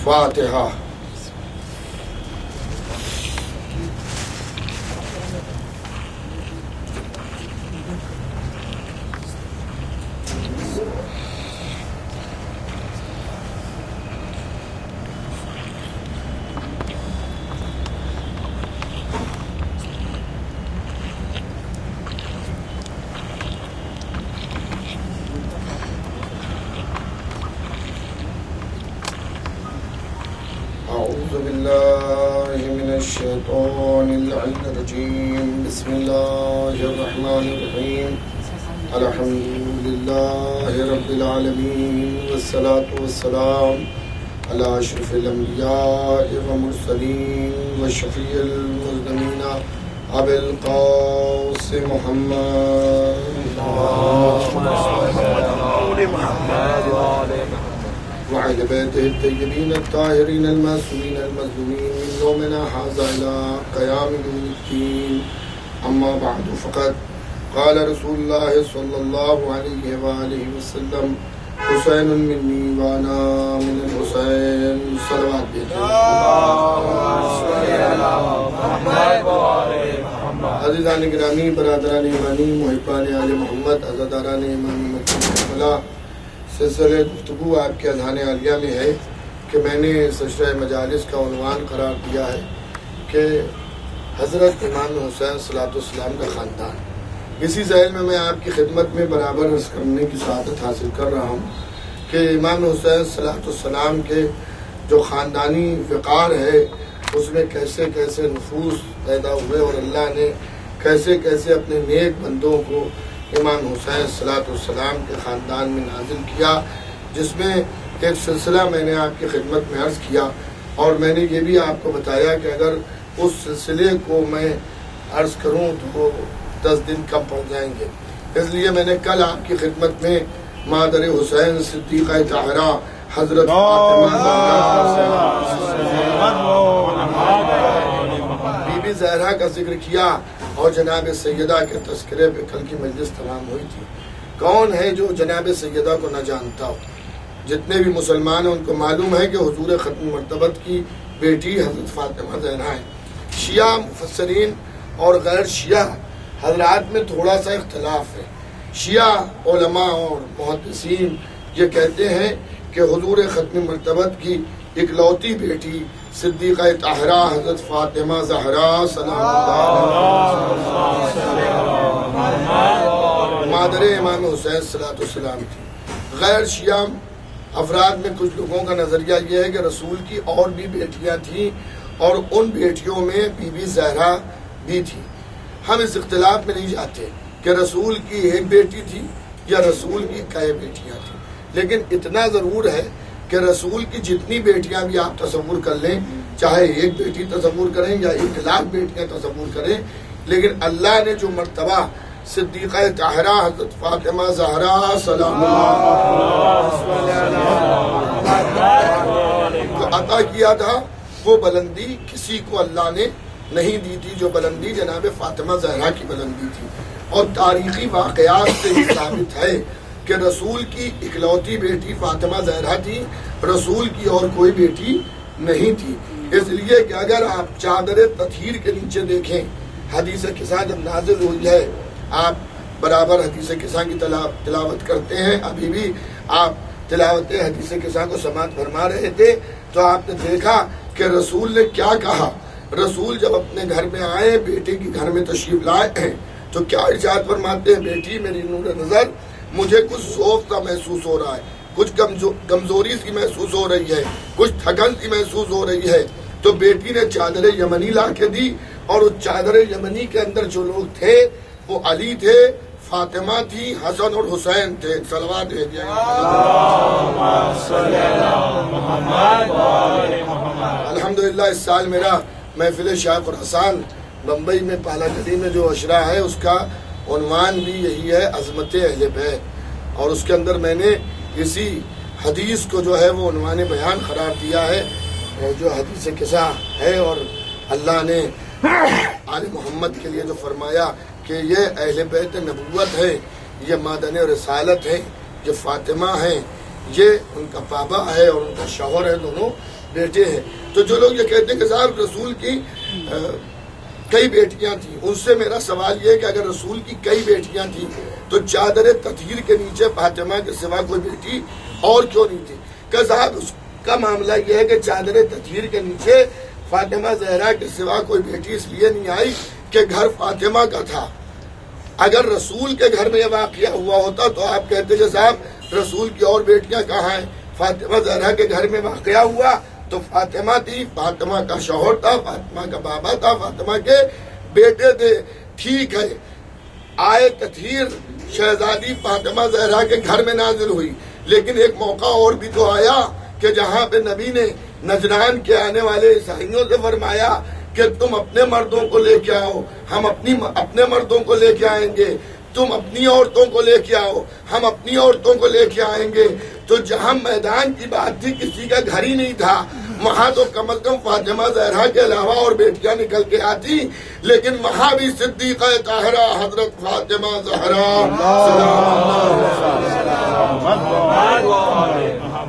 فاتحہ۔ أعوذ بالله من الشيطان الرجيم بسم الله الرحمن الرحيم الحمد لله رب العالمين والصلاة والسلام على أشرف الأنبياء والمرسلين وشفيع المذنبين أبي القاسم محمد وعلى بيته الطيبين الطاهرين المعصومين المظلومين من يومنا هذا إلى قيام يوم الدين. أما بعد فقد قال رسول الله صلى الله عليه وآله وسلم حسين مني وأنا من الحسين صلوات عزیزان گرامی، برادران ایمانی، محبان آل محمد، عزاداران امام مکتبہ، سلسلہ گفتگو آپ کے اذہان عالیہ میں ہے کہ میں نے سلسلہ مجالس کا عنوان قرار دیا ہے کہ حضرت امام حسین صلی اللہ علیہ وسلم کا خاندان۔ اسی ذیل میں آپ کی خدمت میں برابر عرض کرنے کی سعادت حاصل کر رہا ہوں کہ امام حسین صلی اللہ علیہ وسلم کے جو خاندانی وقار ہے اس میں کیسے کیسے نفوس پیدا ہوئے اور اللہ نے کیسے کیسے اپنے نیک بندوں کو امام حسین صلی اللہ علیہ وسلم کے خاندان میں نازل کیا، جس میں ایک سلسلہ میں نے آپ کی خدمت میں عرض کیا اور میں نے یہ بھی آپ کو بتایا کہ اگر اس سلسلے کو میں عرض کروں تو 10 دن کم پڑ جائیں گے، اس لیے میں نے کل آپ کی خدمت میں مادر حسین صدیقہ طاہرہ حضرت بی بی زہرا کا ذکر کیا اور جناب سیدہ کے تذکرے پہ کل کی مجلس تمام ہوئی تھی۔ کون ہے جو جناب سیدہ کو نہ جانتا ہو؟ جتنے بھی مسلمان ہیں ان کو معلوم ہے کہ حضور ختم مرتبت کی بیٹی حضرت فاطمہ زہرا ہے۔ شیعہ مفسرین اور غیر شیعہ حضرات میں تھوڑا سا اختلاف ہے۔ شیعہ علماء اور محدثین یہ کہتے ہیں کہ حضور ختم مرتبت کی اکلوتی بیٹی صدیقہ طاہرہ حضرت فاطمہ زہرا سلام اللہ مادر امام حسین صلی اللہ علیہ وسلم تھی۔ غیر شیعہ افراد میں کچھ لوگوں کا نظریہ یہ ہے کہ رسول کی اور بھی بیٹیاں تھیں اور ان بیٹیوں میں بی بی زہرا بھی تھی۔ ہم اس اختلاف میں نہیں جاتے کہ رسول کی ایک بیٹی تھی یا رسول کی کئی بیٹیاں تھیں، لیکن اتنا ضرور ہے کہ رسول کی جتنی بیٹیاں بھی آپ تصور کر لیں، چاہے ایک بیٹی تصور کریں یا 1,00,000 بیٹیاں تصور کریں، لیکن اللہ نے جو مرتبہ صدیقہ طاہرہ حضرت فاطمہ زہرا سلام کو عطا کیا تھا، وہ بلندی کسی کو اللہ نے نہیں دی تھی جو بلندی جناب فاطمہ زہرا کی بلندی تھی۔ اور تاریخی واقعات سے یہ ثابت ہے کہ رسول کی اکلوتی بیٹی فاطمہ زہرا تھی، رسول کی اور کوئی بیٹی نہیں تھی۔ اس لیے کہ اگر آپ چادر تطہیر کے نیچے دیکھیں، حدیث قصہ جب نازل ہوئی ہے، آپ برابر حدیث قصہ کی تلاوت کرتے ہیں، ابھی بھی آپ تلاوت حدیث قصہ کو سماعت فرما رہے تھے تو آپ نے دیکھا کہ رسول نے کیا کہا۔ رسول جب اپنے گھر میں آئے، بیٹے کے گھر میں تشریف لائے ہیں تو کیا ارشاد فرماتے ہیں؟ بیٹی میری نور نظر، مجھے کچھ ذوق سا محسوس ہو رہا ہے، کچھ کمزوری سی محسوس ہو رہی ہے، کچھ تھکن سی محسوس ہو رہی ہے۔ تو بیٹی نے چادر یمنی لا کے دی اور اس چادر یمنی کے اندر جو لوگ تھے وہ علی تھے، فاطمہ تھی، حسن اور حسین تھے۔ صلوات بھیجئے الحمدللہ۔ اس سال میرا محفل شاہ خراسان بمبئی میں پالا گلی میں جو عشرہ ہے اس کا عنوان بھی یہی ہے، عظمت اہل بیت، اور اس کے اندر میں نے اسی حدیث کو جو ہے وہ عنوان بیان قرار دیا ہے جو حدیث قصہ ہے، اور اللہ نے آل محمد کے لیے جو فرمایا کہ یہ اہل بیت نبوت ہے، یہ مادن رسالت ہے، یہ فاطمہ ہیں، یہ ان کا بابا ہے اور ان کا شوہر ہے، دونوں بیٹے ہیں. تو جو لوگ یہ کہتے ہیں کہ صاحب رسول کی کئی بیٹیاں تھیں، ان سے میرا سوال یہ ہے کہ اگر رسول کی کئی بیٹیاں تھیں تو چادر تطہیر کے نیچے فاطمہ کے سوا کوئی بیٹی اور کیوں نہیں تھی؟ کہ صاحب اس کا معاملہ یہ ہے کہ چادر تطہیر کے نیچے فاطمہ زہرا کے سوا کوئی بیٹی اس لیے نہیں آئی کہ گھر فاطمہ کا تھا. اگر رسول کے گھر میں یہ واقعہ ہوا ہوتا تو آپ کہتے کہ صاحب رسول کی اور بیٹیاں کہاں ہیں؟ فاطمہ زہرا کے گھر میں واقعہ ہوا تو فاطمہ تھی، فاطمہ کا شوہر تھا، فاطمہ کا بابا تھا، فاطمہ کے بیٹے تھے. ٹھیک ہے، آئے تطہیر شہزادی فاطمہ زہرا کے گھر میں نازل ہوئی، لیکن ایک موقع اور بھی تو آیا کہ جہاں پہ نبی نے نجران کے آنے والے عیسائیوں سے فرمایا کہ تم اپنے مردوں کو لے کے آؤ، ہم اپنے مردوں کو لے کے آئیں گے، تم اپنی عورتوں کو لے کے آؤ، ہم اپنی عورتوں کو لے کے آئیں گے. تو جہاں میدان کی بات تھی، کسی کا گھر ہی نہیں تھا، وہاں تو کم از کم فاطمہ زہرا کے علاوہ اور بیٹیاں نکل کے آتی، لیکن وہاں بھی صدیقہ طاہرہ حضرت فاطمہ زہرا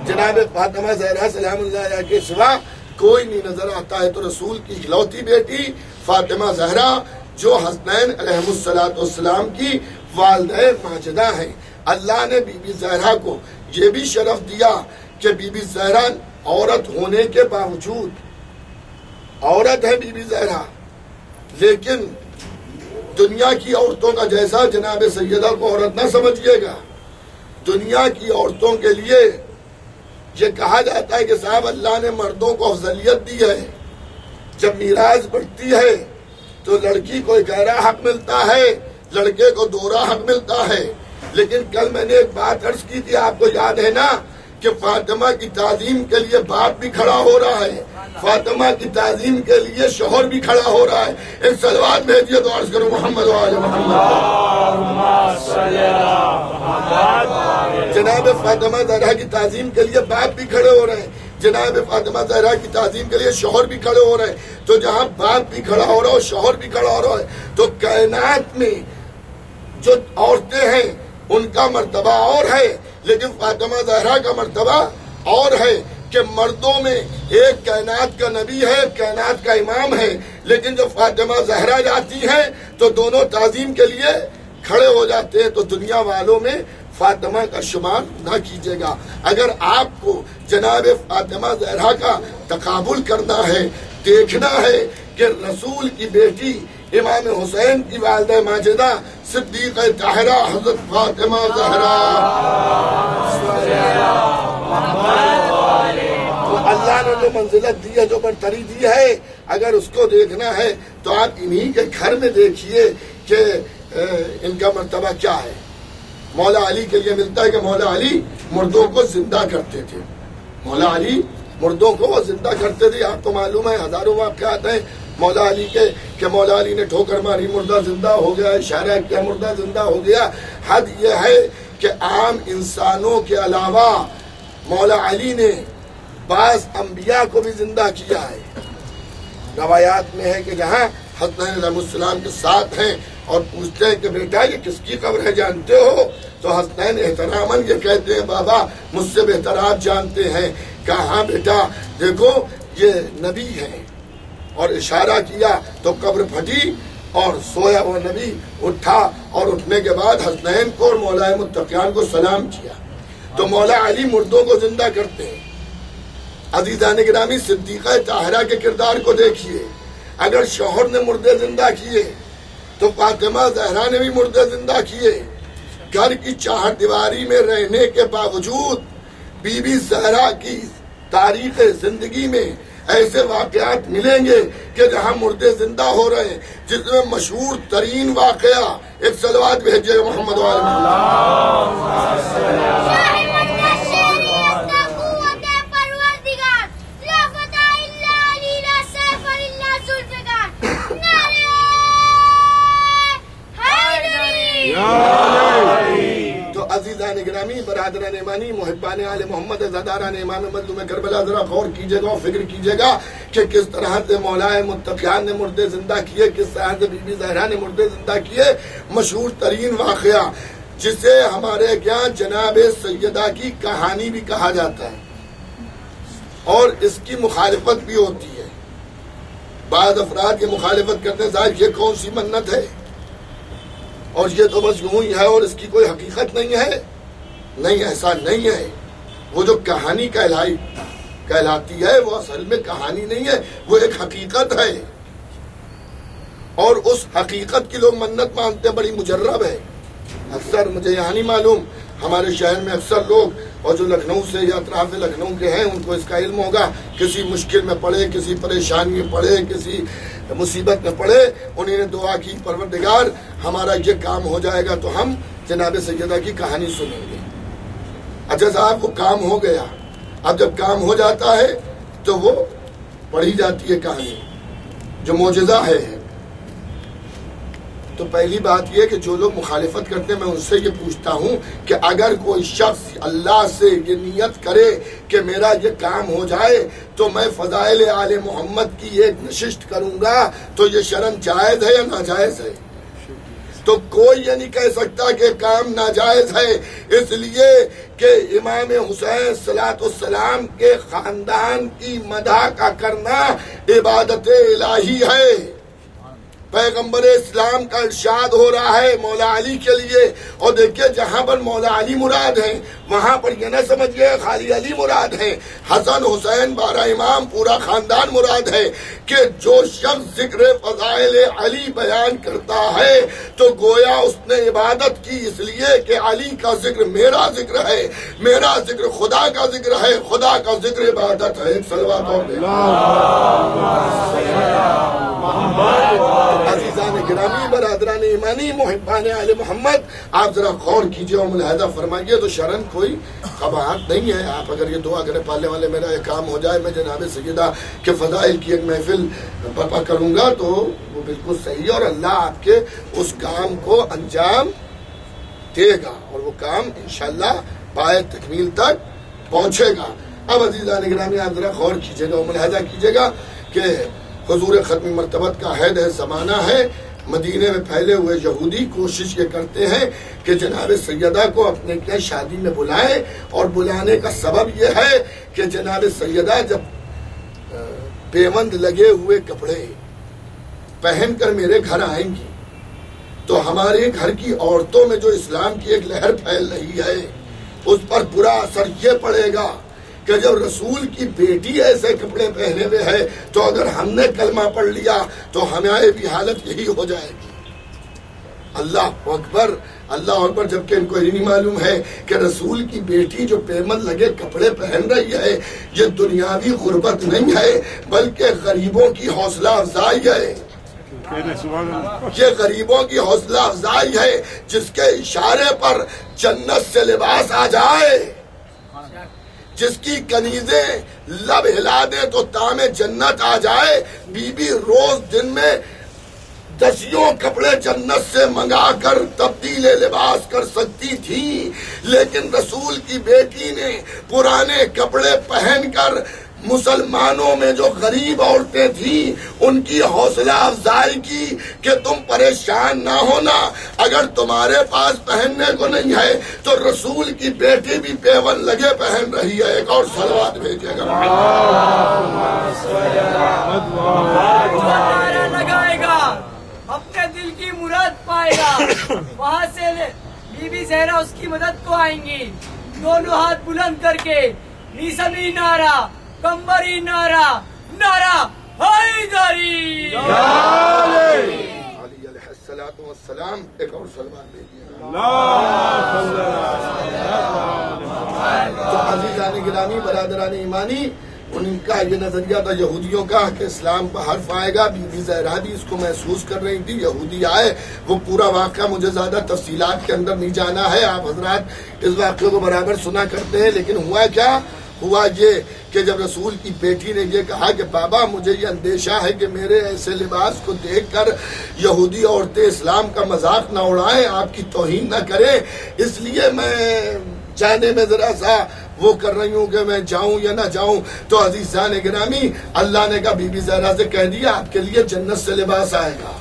جناب فاطمہ زہرا سلام اللہ علیہ کے سوا کوئی نہیں نظر آتا ہے. تو رسول کی اکلوتی بیٹی فاطمہ زہرا جو حسنین علیہ السلام کی والدہ ماجدہ ہیں. اللہ نے بی بی زہرا کو یہ بھی شرف دیا کہ بی بی زہرا عورت ہونے کے باوجود، عورت ہے بی بی زہرا، لیکن دنیا کی عورتوں کا جیسا جناب سیدہ کو عورت نہ سمجھیے گا. دنیا کی عورتوں کے لیے یہ کہا جاتا ہے کہ صاحب اللہ نے مردوں کو افضلیت دی ہے. جب میراث بڑھتی ہے تو لڑکی کو گہرا حق ملتا ہے، لڑکے کو دوہرا حق ملتا ہے. لیکن کل میں نے ایک بات عرض کی تھی، آپ کو یاد ہے نا، کہ فاطمہ کی تعظیم کے لیے باپ بھی کھڑا ہو رہا ہے، فاطمہ کی تعظیم کے لیے شوہر بھی کھڑا ہو رہا ہے. ایک صلوات بھیجیے تو عرض کرو محمد و آل محمد. جناب فاطمہ زہرا کی تعظیم کے لیے باپ بھی کھڑے ہو رہے ہیں، جناب فاطمہ زہرا کی تعظیم کے لیے شوہر بھی کھڑے ہو رہے ہیں. تو جہاں باپ بھی کھڑا ہو رہا ہے اور شوہر بھی کھڑا ہو رہا ہے، تو کائنات میں جو عورتیں ہیں ان کا مرتبہ اور ہے، لیکن فاطمہ زہرا کا مرتبہ اور ہے کہ مردوں میں ایک کائنات کا نبی ہے، کائنات کا امام ہے، لیکن جب فاطمہ زہرا جاتی ہیں تو دونوں تعظیم کے لیے کھڑے ہو جاتے ہیں. تو دنیا والوں میں فاطمہ کا شمار نہ کیجیے گا. اگر آپ کو جناب فاطمہ زہرا کا تقابل کرنا ہے، دیکھنا ہے کہ رسول کی بیٹی امام حسین کی والدہ ماجدہ صدیقہ طاہرہ حضرت فاطمہ زہرا، تو اللہ نے جو منزلت دی ہے، جو برتری دی ہے، اگر اس کو دیکھنا ہے تو آپ انہی کے گھر میں دیکھیے کہ ان کا مرتبہ کیا ہے. مولا علی کے لیے ملتا ہے کہ مولا علی مردوں کو زندہ کرتے تھے، مولا علی مردوں کو وہ زندہ کرتے تھے. آپ کو معلوم ہے ہزاروں واقعات ہیں مولا علی کے کہ مولا علی نے ٹھوکر ماری مردہ زندہ ہو گیا، اشارہ کیا مردہ زندہ ہو گیا. حد یہ ہے کہ عام انسانوں کے علاوہ مولا علی نے بعض انبیاء کو بھی زندہ کیا ہے. روایات میں ہے کہ جہاں حسنین علیہ السلام کے ساتھ ہیں اور پوچھتے ہیں کہ بیٹا یہ کس کی قبر ہے جانتے ہو؟ تو حسنین احتراماً یہ کہتے ہیں بابا مجھ سے بہتر آپ جانتے ہیں. کہاں بیٹا دیکھو یہ نبی ہے، اور اشارہ کیا تو قبر پھٹی اور سویا وہ نبی اٹھا، اور اٹھنے کے بعد حسنین کو اور مولا متقیان کو سلام کیا. تو مولا علی مردوں کو زندہ کرتے ہیں. عزیزان گرامی صدیقہ طاہرہ کے کردار کو دیکھیے. اگر شوہر نے مردے زندہ کیے تو فاطمہ زہرا نے بھی مردے زندہ کیے. گھر کی چار دیواری میں رہنے کے باوجود بی بی زہرا کی تاریخ زندگی میں ایسے واقعات ملیں گے کہ جہاں مردے زندہ ہو رہے ہیں، جس میں مشہور ترین واقعہ، ایک صلوات بھیجیے محمد وآل تو عزیزان گرامی، برادران ایمانی، محبان آل محمد، زاداران امام مظلوم کربلا، ذرا غور کیجئے گا اور فکر کیجئے گا کہ کس طرح سے مولا متقیان نے مردے زندہ کیے، کس طرح سے بی بی زہرا نے مردے زندہ کیے. مشہور ترین واقعہ جسے ہمارے یہاں جناب سیدہ کی کہانی بھی کہا جاتا ہے. اور اس کی مخالفت بھی ہوتی ہے. بعض افراد یہ مخالفت کرتے ہیں صاحب یہ کون سی منت ہے اور یہ تو بس یوں ہی ہے اور اس کی کوئی حقیقت نہیں ہے. نہیں، ایسا نہیں ہے. وہ جو کہانی کہلاتی ہے وہ اصل میں کہانی نہیں ہے، وہ ایک حقیقت ہے. اور اس حقیقت کی لوگ منت مانتے ہیں، بڑی مجرب ہے. اکثر مجھے یہاں نہیں معلوم، ہمارے شہر میں اکثر لوگ اور جو لکھنؤ سے یا اطراف لکھنؤ کے ہیں ان کو اس کا علم ہوگا، کسی مشکل میں پڑے، کسی پریشانی میں پڑے، کسی مصیبت میں پڑے، انہیں نے دعا کی پروردگار ہمارا یہ کام ہو جائے گا تو ہم جناب سیدہ کی کہانی سنیں گے. اچھا صاحب وہ کام ہو گیا، اب جب کام ہو جاتا ہے تو وہ پڑھی جاتی ہے کہانی جو معجزہ ہے. تو پہلی بات یہ کہ جو لوگ مخالفت کرتے ہیں میں ان سے یہ پوچھتا ہوں کہ اگر کوئی شخص اللہ سے یہ نیت کرے کہ میرا یہ کام ہو جائے تو میں فضائل آل محمد کی ایک نشست کروں گا، تو یہ شرعاً جائز ہے یا ناجائز ہے؟ تو کوئی یہ نہیں کہہ سکتا کہ کام ناجائز ہے، اس لیے کہ امام حسین صلاۃ السلام کے خاندان کی مدح کا کرنا عبادت الہی ہے. پیغمبر اسلام کا ارشاد ہو رہا ہے مولا علی کے لیے، اور دیکھیے جہاں پر مولا علی مراد ہیں وہاں پر یہ نہ سمجھئے خالی علی مراد ہیں، حسن حسین 12 امام پورا خاندان مراد ہے. کہ جو شخص ذکر فضائل علی بیان کرتا ہے تو گویا اس نے عبادت کی، اس لیے کہ علی کا ذکر میرا ذکر ہے، میرا ذکر خدا کا ذکر ہے، خدا کا ذکر عبادت ہے. ایک صلوات اور عزیزان گرامی، برادران ایمانی، محبان آل محمد، آپ ذرا غور کیجئے اور ملاحظہ فرمائیے. تو شرن کوئی قباحت نہیں ہے. آپ اگر یہ دعا کریں پالنے والے میرا یہ کام ہو جائے، میں جناب سیدہ کے فضائل کی ایک محفل برپا کروں گا، تو وہ بالکل صحیح ہے اور اللہ آپ کے اس کام کو انجام دے گا اور وہ کام انشاءاللہ پائے تکمیل تک پہنچے گا. اب عزیزان گرامی آپ ذرا غور کیجئے گا اور ملاحظہ کیجئے گا کہ حضور ختم مرتبت کا عہد ہے، زمانہ ہے. مدینے میں پھیلے ہوئے یہودی کوشش یہ کرتے ہیں کہ جناب سیدہ کو اپنے کیا شادی میں بلائیں، اور بلانے کا سبب یہ ہے کہ جناب سیدہ جب پیوند لگے ہوئے کپڑے پہن کر میرے گھر آئیں گی تو ہمارے گھر کی عورتوں میں جو اسلام کی ایک لہر پھیل رہی ہے اس پر برا اثر یہ پڑے گا کہ جب رسول کی بیٹی ایسے کپڑے پہنے ہوئے ہے تو اگر ہم نے کلمہ پڑھ لیا تو ہماری بھی حالت یہی ہو جائے گی. اللہ اکبر، اللہ اکبر. جبکہ ان کو یہ نہیں معلوم ہے کہ رسول کی بیٹی جو پیمن لگے کپڑے پہن رہی ہے یہ دنیاوی غربت نہیں ہے بلکہ غریبوں کی حوصلہ افزائی ہے. یہ غریبوں کی حوصلہ افزائی ہے جس کے اشارے پر جنت سے لباس آ جائے، جس کی کنیزیں لب ہلا دے تو تام جنت آ جائے. بی بی روز دن میں 10 کپڑے جنت سے منگا کر تبدیل لباس کر سکتی تھی، لیکن رسول کی بیٹی نے پرانے کپڑے پہن کر مسلمانوں میں جو غریب عورتیں تھیں ان کی حوصلہ افزائی کی کہ تم پریشان نہ ہونا، اگر تمہارے پاس پہننے کو نہیں ہے تو رسول کی بیٹی بھی پیون لگے پہن رہی ہے. ایک اور صلوات بھیجیے گا. لگائے گا اپنے دل کی مراد پائے گا، وہاں سے بی بی زہرا اس کی مدد کو آئیں گی، دونوں ہاتھ بلند کر کے نیسمی نعرہ، کمبری نعرہ، نعرہ حیدری. علی علیہ الصلوۃ والسلام. ایک اور صلوات بھیجیے گا. تو عزیزان گرامی، برادران ایمانی، ان کا یہ نظریہ تھا یہودیوں کا کہ اسلام پر حرف آئے گا. بی بی زہرا بھی اس کو محسوس کر رہی تھی. یہودی آئے، وہ پورا واقعہ مجھے زیادہ تفصیلات کے اندر نہیں جانا ہے، آپ حضرات اس واقعے کو برابر سنا کرتے ہیں. لیکن ہوا کیا؟ ہوا یہ کہ جب رسول کی بیٹی نے یہ کہا کہ بابا مجھے یہ اندیشہ ہے کہ میرے ایسے لباس کو دیکھ کر یہودی عورتیں اسلام کا مذاق نہ اڑائیں، آپ کی توہین نہ کریں، اس لیے میں جانے میں ذرا سا وہ کر رہی ہوں کہ میں جاؤں یا نہ جاؤں. تو عزیزان گرامی، اللہ نے کہا بی بی زہرا سے کہہ دیا آپ کے لیے جنت سے لباس آئے گا.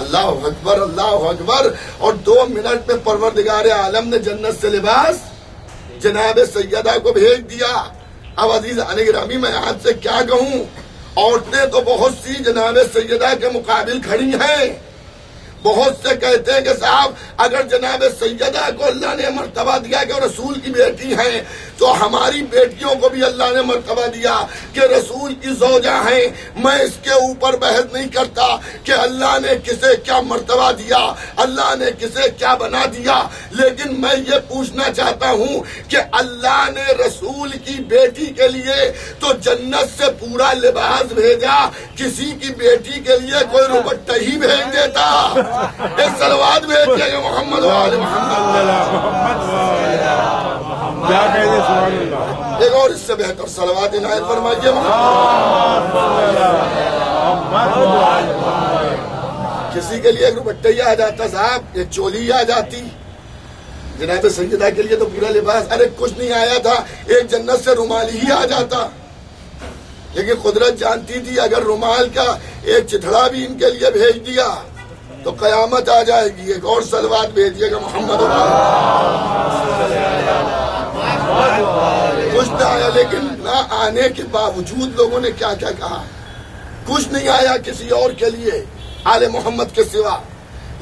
اللہ اکبر، اللہ اکبر. اور 2 منٹ میں پروردگار عالم نے جنت سے لباس جناب سیدہ کو بھیج دیا. اب عزیزان گرامی میں آج سے کیا کہوں، عورتیں تو بہت سی جناب سیدہ کے مقابل کھڑی ہیں، بہت سے کہتے ہیں کہ صاحب اگر جناب سیدہ کو اللہ نے مرتبہ دیا کہ رسول کی بیٹی ہیں تو ہماری بیٹیوں کو بھی اللہ نے مرتبہ دیا کہ رسول کی زوجہ ہیں۔ میں اس کے اوپر بحث نہیں کرتا کہ اللہ نے کسے کیا مرتبہ دیا، اللہ نے کسے کیا بنا دیا، لیکن میں یہ پوچھنا چاہتا ہوں کہ اللہ نے رسول کی بیٹی کے لیے تو جنت سے پورا لباس بھیجا، کسی کی بیٹی کے لیے کوئی روپٹہ ہی بھیج دیتا؟ ایک صلوات بھیجیے گا محمد وآل محمد۔ ایک اور اس سے بہتر صلوات عنایت فرمائیے۔ کسی کے لیے ایک روپٹہ ہی آ جاتا صاحب، ایک چولی آ جاتی، جناب سیدہ کے لیے تو پورا لباس، ارے کچھ نہیں آیا تھا، ایک جنت سے رومال ہی آ جاتا، لیکن قدرت جانتی تھی اگر رومال کا ایک چتھڑا بھی ان کے لیے بھیج دیا تو قیامت آ جائے گی۔ ایک اور صلوات بھیجیے گا محمد۔ کچھ نہ آیا، لیکن نہ آنے کے باوجود لوگوں نے کیا کیا کہا، کچھ نہیں آیا کسی اور کے لیے آل محمد کے سوا،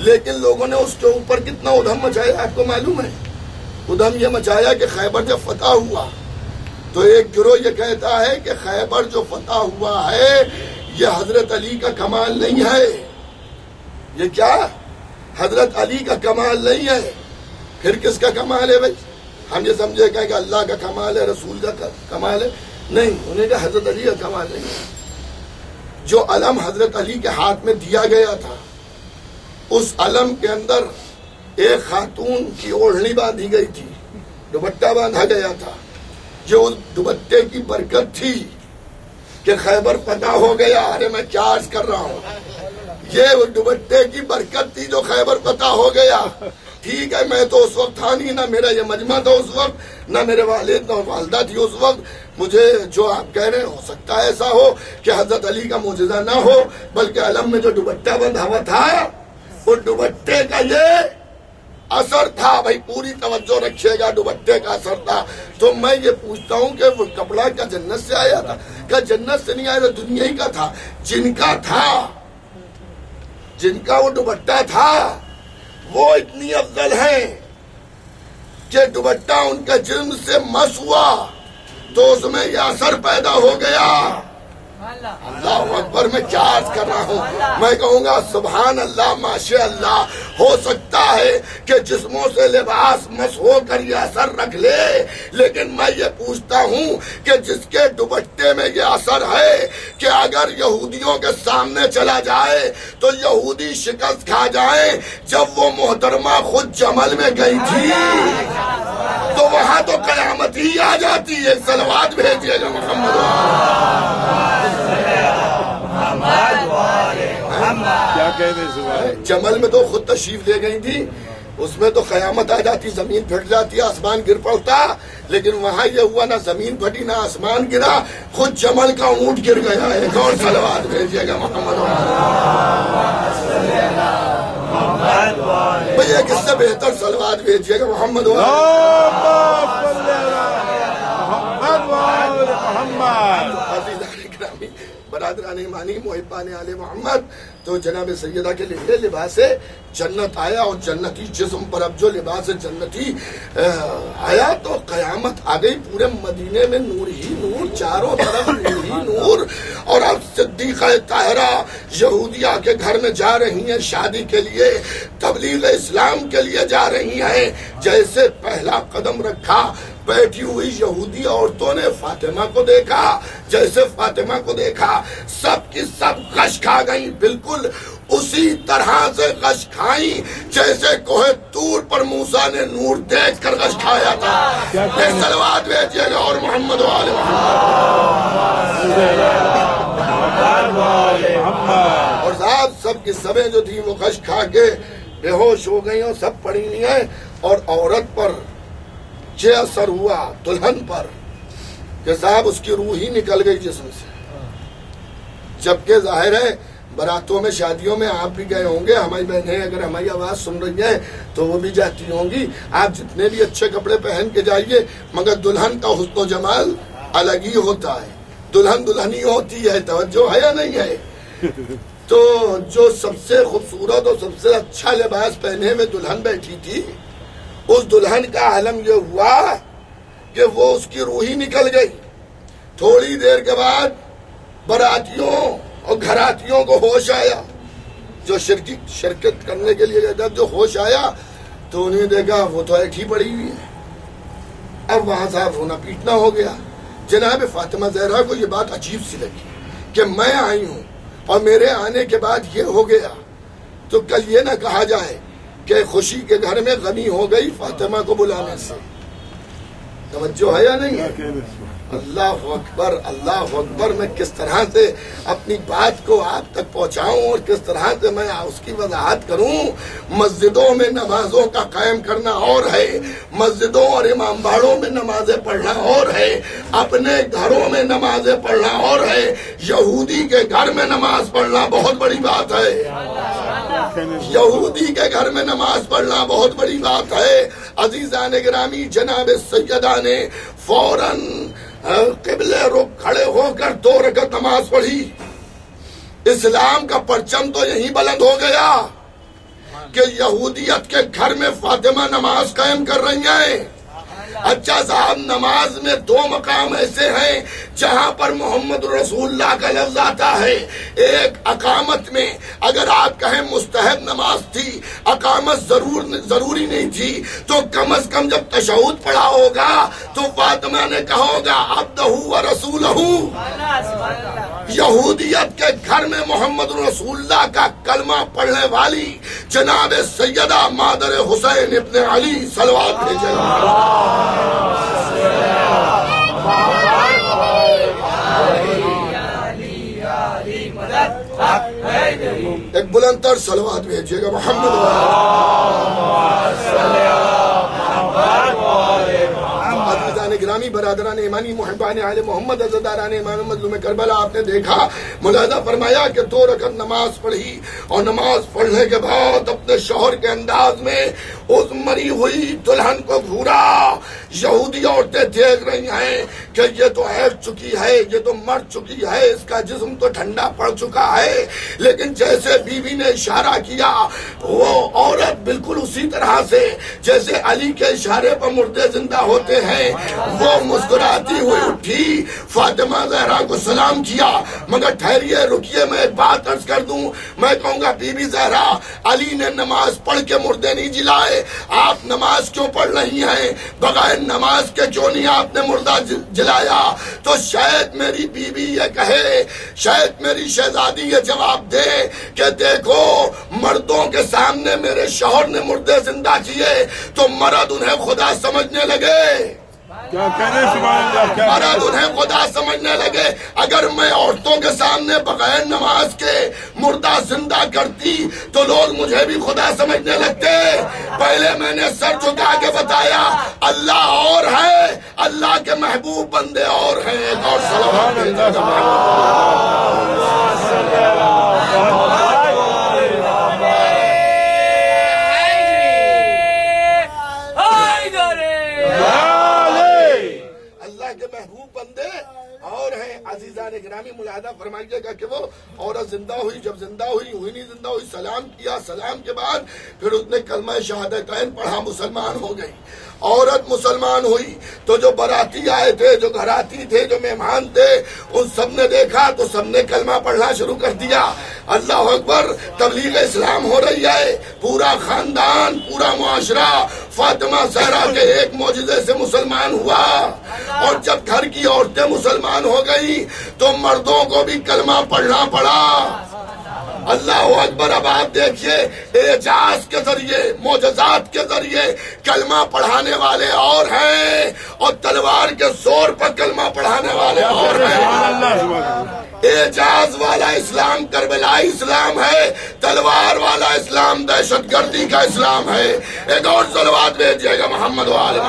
لیکن لوگوں نے اس کے اوپر کتنا ادھم مچایا آپ کو معلوم ہے؟ ادھم یہ مچایا کہ خیبر جب فتح ہوا تو ایک گروہ یہ کہتا ہے کہ خیبر جو فتح ہوا ہے یہ حضرت علی کا کمال نہیں ہے۔ یہ کیا؟ حضرت علی کا کمال نہیں ہے، پھر کس کا کمال ہے بھائی؟ ہم یہ سمجھے کہ اللہ کا کمال ہے، رسول کا کمال ہے، نہیں، انہیں کہا حضرت علی کا کمال نہیں ہے۔ جو علم حضرت علی کے ہاتھ میں دیا گیا تھا اس علم کے اندر ایک خاتون کی اوڑھنی باندھی گئی تھی، دوپٹہ باندھا گیا تھا، جو اس دوپٹے کی برکت تھی کہ خیبر فتح ہو گیا۔ ارے میں کیا عرض کر رہا ہوں، یہ وہ دوپٹے کی برکت تھی جو خیبر فتح ہو گیا۔ ٹھیک ہے، میں تو اس وقت تھا نہیں، نہ میرا یہ مجمع تھا اس وقت، نہ میرے والد نہ والدہ تھی اس وقت، مجھے جو آپ کہہ رہے ہیں ہو سکتا ہے ایسا ہو کہ حضرت علی کا معجزہ نہ ہو، بلکہ علم میں جو دوپٹہ بندھا ہوا تھا وہ دوپٹے کا یہ اثر تھا۔ بھائی پوری توجہ رکھیے گا، دوپٹے کا اثر تھا۔ تو میں یہ پوچھتا ہوں کہ وہ کپڑا کیا جنت سے آیا تھا؟ کیا جنت سے نہیں آیا تھا، دنیا ہی کا تھا؟ جن کا تھا، جن کا وہ دوپٹہ تھا وہ اتنی افضل ہیں کہ دوپٹہ ان کے جسم سے مس ہوا تو اس میں یہ اثر پیدا ہو گیا۔ اللہ اکبر، میں کیا عرض کر رہا ہوں، میں کہوں گا سبحان اللہ، ماشاء اللہ۔ ہو سکتا ہے کہ جسموں سے لباس مس ہو کر یہ اثر رکھ لے، لیکن میں یہ پوچھتا ہوں کہ جس کے دوپٹے میں یہ اثر ہے کہ اگر یہودیوں کے سامنے چلا جائے تو یہودی شکست کھا جائیں۔ جب وہ محترمہ خود جمل میں گئی تھی تو وہاں تو قیامت ہی آ جاتی ہے۔ صلوات بھیجیے گا محمد۔ کیا کہتے ہیں؟ جمل میں تو خود تشریف لے گئی تھی، اس میں تو قیامت آ جاتی، زمین پھٹ جاتی، آسمان گر پڑتا، لیکن وہاں یہ ہوا نہ زمین پھٹی نہ آسمان گرا، خود جمل کا اونٹ گر گیا ہے۔ کون صلوات بھیجیے گا محمد؟ بھئی ایک اس سے بہتر صلوات بھیجیے گا محمد۔ برادران ایمانی، محبان آل محمد، تو جناب سیدہ کے لیے لباس جنت آیا، اور جنتی جسم پر اب جو لباس جنتی آیا تو قیامت آ گئی۔ پورے مدینے میں نور ہی نور، چاروں طرف نور ہی نور۔ اور اب صدیقہ طاہرہ یہودیہ کے گھر میں جا رہی ہیں شادی کے لیے، تبلیغ اسلام کے لیے جا رہی ہیں۔ جیسے پہلا قدم رکھا، بیٹھی ہوئی یہودی عورتوں نے فاطمہ کو دیکھا، جیسے فاطمہ کو دیکھا سب کی سب غش کھا گئی، بالکل اسی طرح سے غش کھائیں جیسے کوہ طور پر موسیٰ نے نور دیکھ کر غش کھایا تھا۔ یہ صلوات بھیجیے گا اور محمد وآل محمد۔ اور صاحب سب کی سبیں جو تھی وہ غش کھا کے بے ہوش ہو گئی اور سب پڑی نہیں ہیں، اور عورت پر یہ اثر ہوا دلہن پر کہ صاحب اس کی روح ہی نکل گئی جسم سے۔ جبکہ ظاہر ہے براتوں میں شادیوں میں آپ بھی گئے ہوں گے، ہماری بہنیں اگر ہماری آواز سن رہی ہیں تو وہ بھی جاتی ہوں گی۔ آپ جتنے بھی اچھے کپڑے پہن کے جائیے مگر دلہن کا حسن و جمال الگ ہی ہوتا ہے، دلہن دلہنی ہوتی ہے، توجہ ہے یا نہیں ہے؟ تو جو سب سے خوبصورت اور سب سے اچھا لباس پہنے میں دلہن بیٹھی تھی، اس دلہن کا عالم یہ ہوا کہ وہ اس کی روحی نکل گئی۔ تھوڑی دیر کے بعد براتیوں اور گھراتیوں کو ہوش آیا، جو شرکت کرنے کے لیے گئے تھے، جو ہوش آیا تو انہیں دیکھا وہ تو ایٹھی پڑی ہوئی ہے۔ اب وہاں صاحب رونا پیٹنا ہو گیا۔ جناب فاطمہ زہرا کو یہ بات عجیب سی لگی کہ میں آئی ہوں اور میرے آنے کے بعد یہ ہو گیا، تو کل یہ نہ کہا جائے کہ خوشی کے گھر میں غمی ہو گئی فاطمہ کو بلانے سے۔ توجہ ہے یا نہیں ہے؟ اللہ اکبر، اللہ اکبر۔ میں کس طرح سے اپنی بات کو آپ تک پہنچاؤں اور کس طرح سے میں اس کی وضاحت کروں۔ مسجدوں میں نمازوں کا قائم کرنا اور ہے، مسجدوں اور امام باڑوں میں نمازیں پڑھنا اور ہے، اپنے گھروں میں نمازیں پڑھنا اور ہے، یہودی کے گھر میں نماز پڑھنا بہت بڑی بات ہے۔ یہودی کے گھر میں نماز پڑھنا بہت بڑی بات ہے۔ عزیزان گرامی، جناب سیدہ نے فوراً قبلے رخ کھڑے ہو کر 2 رکعت نماز پڑھی۔ اسلام کا پرچم تو یہیں بلند ہو گیا کہ یہودیت کے گھر میں فاطمہ نماز قائم کر رہی ہیں۔ اچھا صاحب، نماز میں 2 مقام ایسے ہیں جہاں پر محمد رسول اللہ کا لفظ آتا ہے۔ ایک اقامت میں، اگر آپ کہیں مستحب نماز تھی، اقامت ضروری نہیں تھی، تو کم از کم جب تشہد پڑھا ہوگا تو فاطمہ نے کہا ہوگا عبدہ و رسولہ۔ یہودیت کے گھر میں محمد رسول اللہ کا کلمہ پڑھنے والی جناب سیدہ مادر حسین ابن علی صلوات بھیجے گا۔ ایک بلند تر صلوات بھیجیے گا محمد عزیزان گرامی، برادران ایمانی، محبان آل محمد، عزاداران امام مظلوم کربلا، آپ نے دیکھا، ملاحظہ فرمایا کہ 2 رکعت نماز پڑھی اور نماز پڑھنے کے بعد اپنے شوہر کے انداز میں اس مری ہوئی دلہن کو گھورا۔ یہودی عورتیں دیکھ رہی ہیں کہ یہ تو عیش چکی ہے، یہ تو مر چکی ہے، اس کا جسم تو ٹھنڈا پڑ چکا ہے، لیکن جیسے بیوی نے اشارہ کیا، وہ عورت بالکل اسی طرح سے جیسے علی کے اشارے پر مردے زندہ ہوتے ہیں، وہ مسکراتی ہوئی اٹھی، فاطمہ زہرا کو سلام کیا۔ مگر ٹھہریے، رکیے، میں ایک بات عرض کر دوں۔ میں کہوں گا بی بی زہرا، علی نے نماز پڑھ کے مردے نہیں جلائے، آپ نماز کیوں پڑھ رہی ہیں؟ بغیر نماز کے کیوں نہیں آپ نے مردہ جلایا؟ تو شاید میری بیوی یہ کہے، شاید میری شہزادی یہ جواب دے کہ دیکھو، مردوں کے سامنے میرے شوہر نے مردے زندہ کیے تو مرد انہیں خدا سمجھنے لگے، کیا کہنے سبحان اللہ، کیا مرد انہیں خدا سمجھنے لگے۔ اگر میں عورتوں کے سامنے بغیر نماز کے مردہ زندہ کرتی تو لوگ مجھے بھی خدا سمجھنے لگتے۔ پہلے میں نے سر جھکا کے بتایا اللہ اور ہے، اللہ کے محبوب بندے اور ہیں۔ ایک اور صلوات کے محبوب بندے اور ہیں۔ عزیزان گرامی، ملاحظہ فرمائیے گا کہ وہ عورت زندہ ہوئی، جب زندہ ہوئی نہیں زندہ ہوئی، سلام کیا، سلام کے بعد پھر اس نے کلمہ شہادتین پڑھا، مسلمان ہو گئی۔ عورت مسلمان ہوئی تو جو باراتی آئے تھے، جو گھراتی تھے، جو مہمان تھے، ان سب نے دیکھا تو سب نے کلمہ پڑھنا شروع کر دیا۔ اللہ اکبر، تبلیغ اسلام ہو رہی ہے، پورا خاندان، پورا معاشرہ فاطمہ زہرا کے ایک معجزے سے مسلمان ہوا۔ اور جب گھر کی عورتیں مسلمان ہو گئی تو مردوں کو بھی کلمہ پڑھنا پڑا۔ اللہ اکبر۔ اب آپ دیکھیے، اعجاز کے ذریعے، معجزات کے ذریعے کلمہ پڑھانے والے اور ہیں اور تلوار کے زور پر کلمہ پڑھانے والے اور ہیں۔ اعجاز والا اسلام کربلائی اسلام ہے، تلوار والا اسلام دہشت گردی کا اسلام ہے۔ ایک اور صلوات بھیجیے گا محمد وآل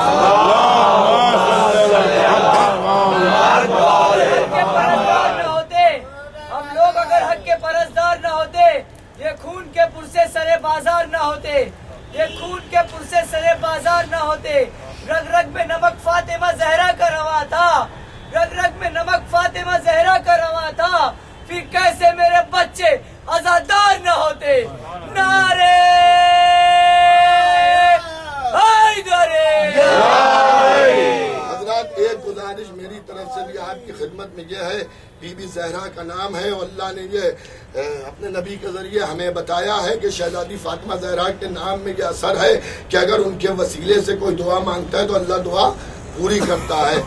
یہ خون کے پرسے سرے بازار نہ ہوتے، یہ خون کے پرسے سرے بازار نہ ہوتے۔ رگ رگ میں نمک فاطمہ زہرا کا روا تھا، رگ رگ میں نمک فاطمہ زہرا کا رواں تھا، پھر کیسے میرے بچے آزادار نہ ہوتے؟ نعرے حیدری! حضرات ایک گزارش میری طرف سے بھی آپ کی خدمت میں یہ ہے، بی بی زہرا کا نام ہے اور اللہ نے یہ اپنے نبی کے ذریعے ہمیں بتایا ہے کہ شہزادی فاطمہ زہرا کے نام میں یہ اثر ہے کہ اگر ان کے وسیلے سے کوئی دعا مانگتا ہے تو اللہ دعا پوری کرتا ہے۔